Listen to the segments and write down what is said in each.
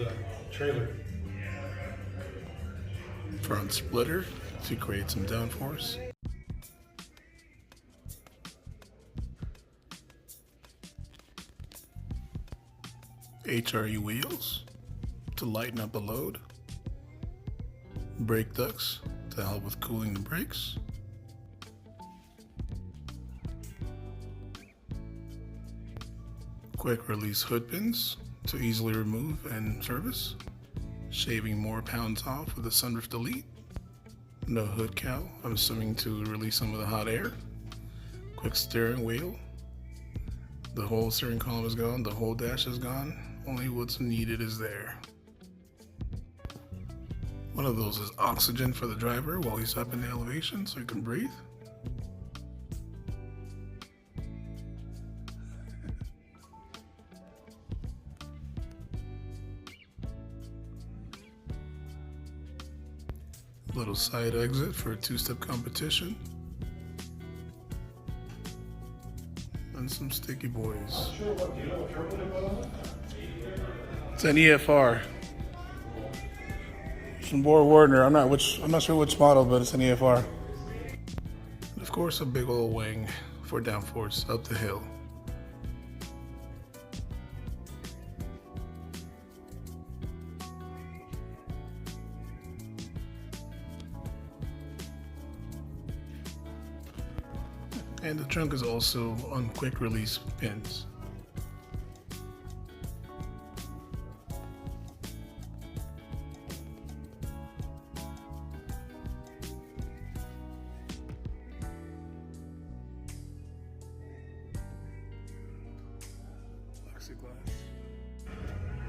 the trailer. Front splitter to create some downforce. HRE wheels to lighten up the load. Brake ducts to help with cooling the brakes. Quick release hood pins to easily remove and service. Shaving more pounds off with the sunroof delete. No hood cowl, I'm assuming to release some of the hot air. Quick steering wheel. The whole steering column is gone, the whole dash is gone. Only what's needed is there. One of those is oxygen for the driver while he's up in the elevation so he can breathe. Little side exit for a two-step competition. And some sticky boys. It's an EFR. From Warner. I'm not sure which model, but it's an EFR. And of course, a big old wing for downforce up the hill. And the trunk is also on quick release pins.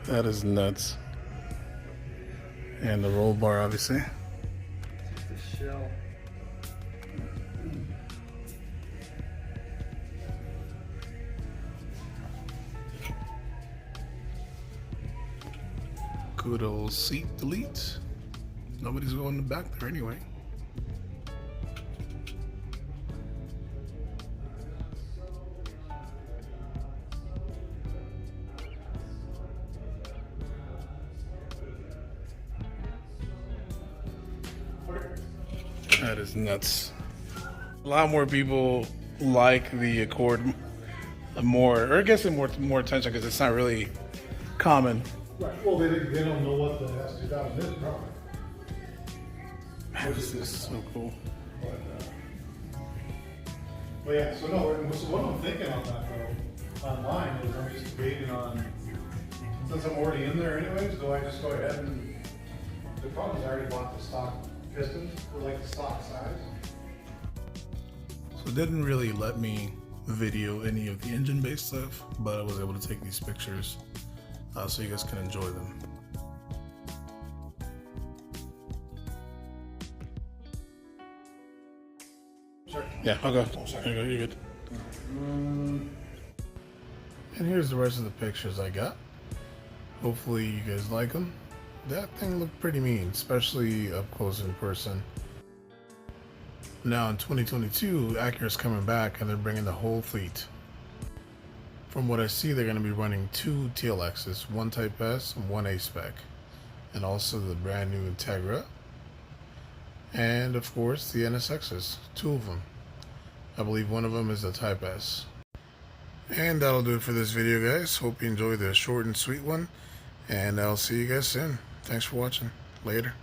That is nuts. And the roll bar, obviously. The shell. Good old seat delete. Nobody's going in the back there anyway. That is nuts. A lot more people like the Accord more, or I guess it more attention because it's not really common. Right. Well, they don't know what the S2000 is, probably. This is so cool. But yeah, so no, so what I'm thinking on that though, online, is I'm just debating on, since I'm already in there anyways, do I just go ahead and, the problem is I already bought the stock pistons for like the stock size. So it didn't really let me video any of the engine based stuff, but I was able to take these pictures so you guys can enjoy them. Sure. Yeah, I'll go. There you go, you're good. And here's the rest of the pictures I got. Hopefully you guys like them. That thing looked pretty mean, especially up close in person. Now in 2022, Acura's coming back and they're bringing the whole fleet. From what I see, they're going to be running 2 TLXs, one Type S and one A-Spec. And also the brand new Integra. And of course the NSXs, 2 of them. I believe one of them is the Type S. And that'll do it for this video, guys. Hope you enjoyed the short and sweet one. And I'll see you guys soon. Thanks for watching. Later.